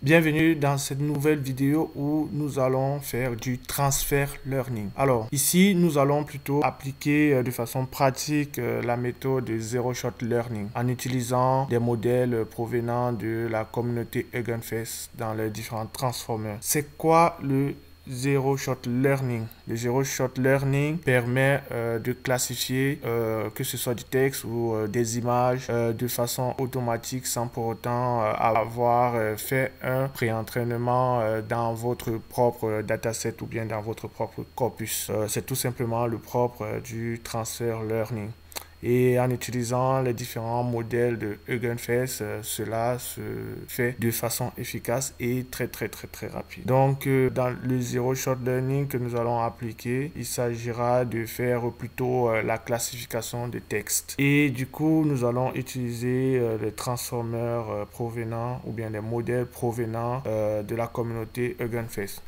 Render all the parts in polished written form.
Bienvenue dans cette nouvelle vidéo où nous allons faire du transfer learning. Alors ici nous allons plutôt appliquer de façon pratique la méthode de Zero Shot Learning en utilisant des modèles provenant de la communauté Hugging Face dans les différents transformers. C'est quoi le Zero Shot Learning? Le Zero Shot Learning permet de classifier que ce soit du texte ou des images de façon automatique sans pour autant avoir fait un pré-entraînement dans votre propre dataset ou bien dans votre propre corpus. C'est tout simplement le propre du transfer learning. Et en utilisant les différents modèles de Hugging Face, cela se fait de façon efficace et très rapide. Donc, dans le Zero Shot Learning que nous allons appliquer, il s'agira de faire plutôt la classification des textes. Et du coup, nous allons utiliser les transformers provenant ou bien les modèles provenant de la communauté Hugging Face.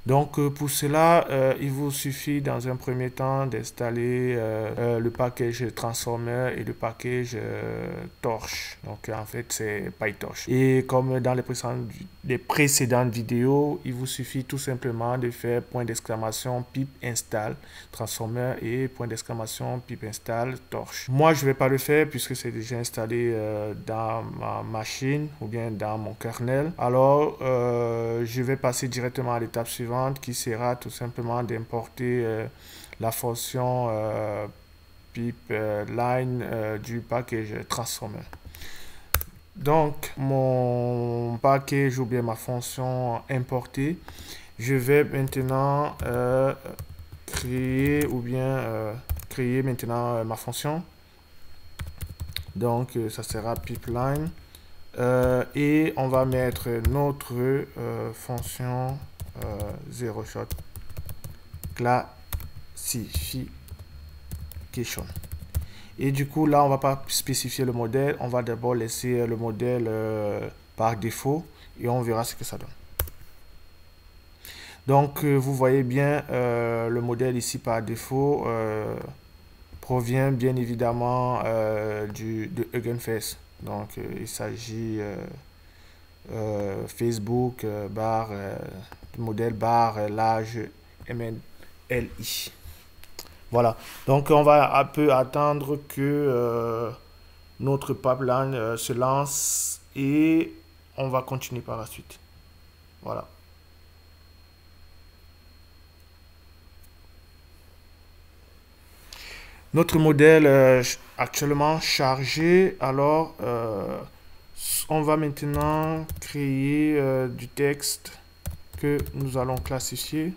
Donc pour cela, il vous suffit dans un premier temps d'installer le package transformer et le package torch. Donc en fait c'est PyTorch. Et comme dans les précédentes vidéos, il vous suffit tout simplement de faire point d'exclamation pip install transformer et point d'exclamation pip install torch. Moi je ne vais pas le faire puisque c'est déjà installé dans ma machine ou bien dans mon kernel. Alors je vais passer directement à l'étape suivante qui sera tout simplement d'importer la fonction pip line du package transformer. Donc mon package ou bien ma fonction importée, je vais maintenant créer maintenant ma fonction. Donc ça sera pipline et on va mettre notre fonction Zero Shot classification. Et du coup là on va pas spécifier le modèle, on va d'abord laisser le modèle par défaut et on verra ce que ça donne. Donc vous voyez bien le modèle ici par défaut provient bien évidemment de Hugging Face. Donc il s'agit Facebook modèle large MNLI. Voilà, donc on va un peu attendre que notre pipeline se lance et on va continuer par la suite. Voilà. Notre modèle actuellement chargé, alors on va maintenant créer du texte que nous allons classifier.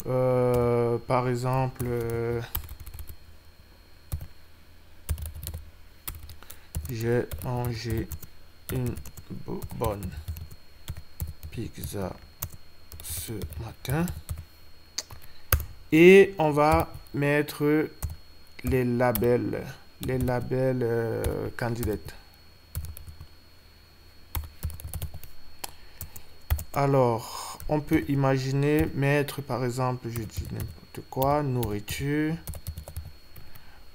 Par exemple, j'ai mangé une bonne pizza ce matin. Et on va mettre les labels candidates. Alors, on peut imaginer mettre, par exemple, je dis n'importe quoi, nourriture.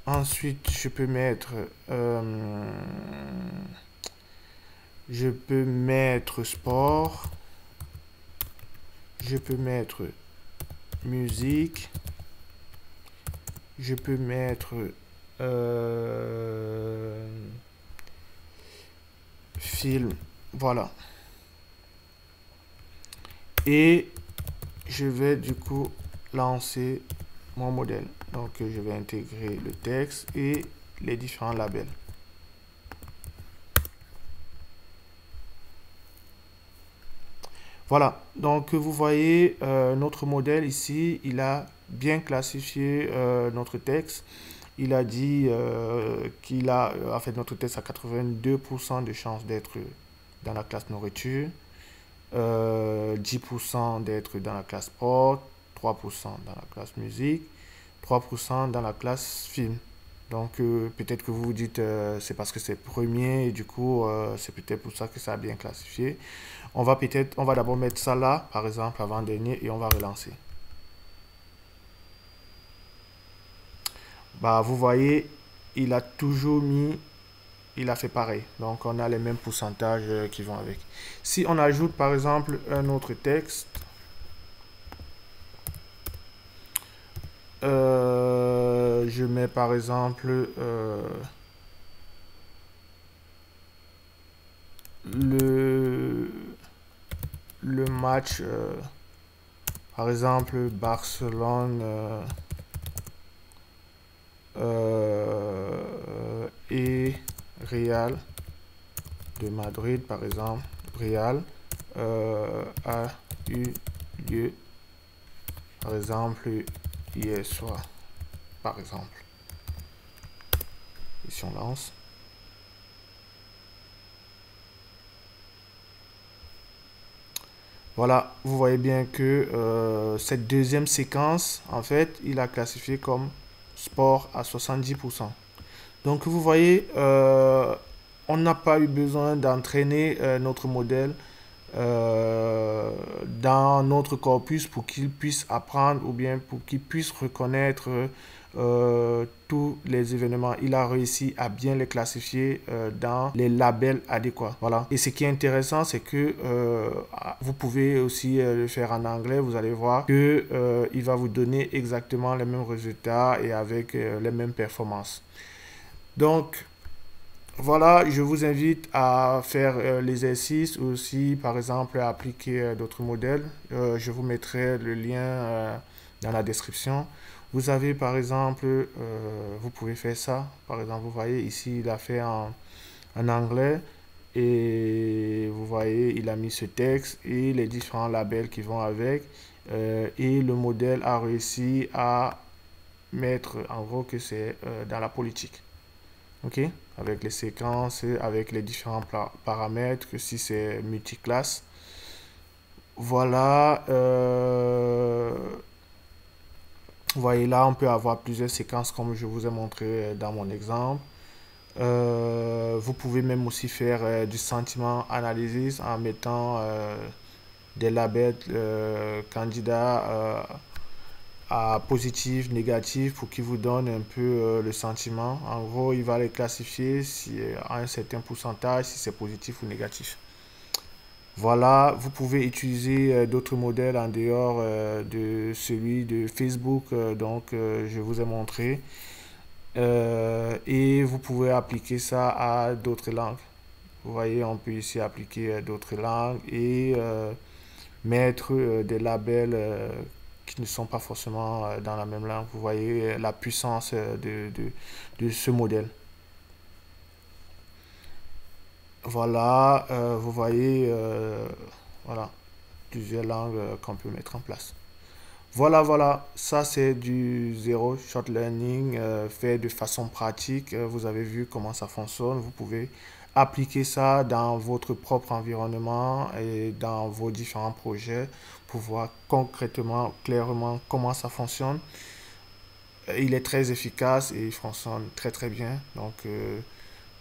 Ensuite, je peux mettre sport. Je peux mettre musique. Je peux mettre film. Voilà. Et je vais du coup lancer mon modèle. Donc je vais intégrer le texte et les différents labels. Voilà, donc vous voyez notre modèle ici, il a bien classifié notre texte. Il a dit qu'il a en fait notre texte a 82% de chances d'être dans la classe nourriture. 10% d'être dans la classe sport, 3% dans la classe musique, 3% dans la classe film. Donc peut-être que vous vous dites c'est parce que c'est premier et du coup c'est peut-être pour ça que ça a bien classifié. On va d'abord mettre ça là par exemple avant-dernier et on va relancer. Bah vous voyez, il a toujours mis il a fait pareil. Donc, on a les mêmes pourcentages qui vont avec. Si on ajoute, par exemple, un autre texte, je mets, par exemple, le match, par exemple, Barcelone et Real de Madrid, par exemple. Real a eu lieu, par exemple, hier soir, par exemple. Et si on lance, voilà, vous voyez bien que cette deuxième séquence, en fait, il a classifié comme sport à 70%. Donc, vous voyez, on n'a pas eu besoin d'entraîner notre modèle dans notre corpus pour qu'il puisse apprendre ou bien pour qu'il puisse reconnaître tous les événements. Il a réussi à bien les classifier dans les labels adéquats. Voilà. Et ce qui est intéressant, c'est que vous pouvez aussi le faire en anglais. Vous allez voir que il va vous donner exactement les mêmes résultats et avec les mêmes performances. Donc, voilà, je vous invite à faire l'exercice aussi, par exemple, à appliquer d'autres modèles. Je vous mettrai le lien dans la description. Vous avez, par exemple, vous pouvez faire ça. Par exemple, vous voyez ici, il a fait en anglais et vous voyez, il a mis ce texte et les différents labels qui vont avec. Et le modèle a réussi à mettre, en gros, que c'est dans la politique. OK? Avec les séquences, avec les différents paramètres, que si c'est multiclasse. Voilà. Vous voyez là, on peut avoir plusieurs séquences comme je vous ai montré dans mon exemple. Vous pouvez même aussi faire du sentiment analysis en mettant des labels candidats à positif, négatif pour qu'il vous donne un peu le sentiment. En gros, il va les classifier à un certain pourcentage, si c'est positif ou négatif. Voilà, vous pouvez utiliser d'autres modèles en dehors de celui de Facebook, je vous ai montré. Et vous pouvez appliquer ça à d'autres langues. Vous voyez, on peut ici appliquer d'autres langues et mettre des labels qui ne sont pas forcément dans la même langue. Vous voyez la puissance de ce modèle. Voilà, vous voyez voilà, plusieurs langues qu'on peut mettre en place. Voilà, ça c'est du Zero Shot Learning fait de façon pratique. Vous avez vu comment ça fonctionne. Vous pouvez appliquer ça dans votre propre environnement et dans vos différents projets pour voir concrètement, clairement comment ça fonctionne. Il est très efficace et il fonctionne très bien. Donc,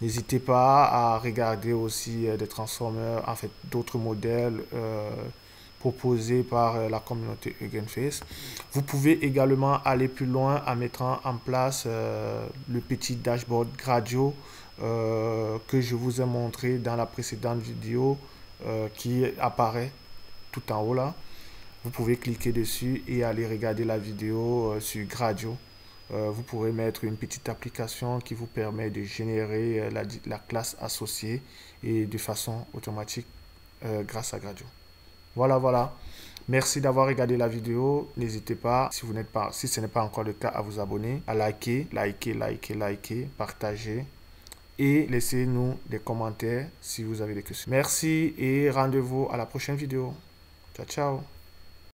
n'hésitez pas à regarder aussi des transformers, en fait, d'autres modèles proposés par la communauté Hugging Face. Vous pouvez également aller plus loin en mettant en place le petit dashboard Gradio que je vous ai montré dans la précédente vidéo qui apparaît tout en haut là. Vous pouvez cliquer dessus et aller regarder la vidéo sur Gradio. Vous pourrez mettre une petite application qui vous permet de générer la classe associée et de façon automatique grâce à Gradio. Voilà. Merci d'avoir regardé la vidéo. N'hésitez pas, si ce n'est pas encore le cas, à vous abonner, à liker, partager et laissez-nous des commentaires si vous avez des questions. Merci et rendez-vous à la prochaine vidéo. Ciao.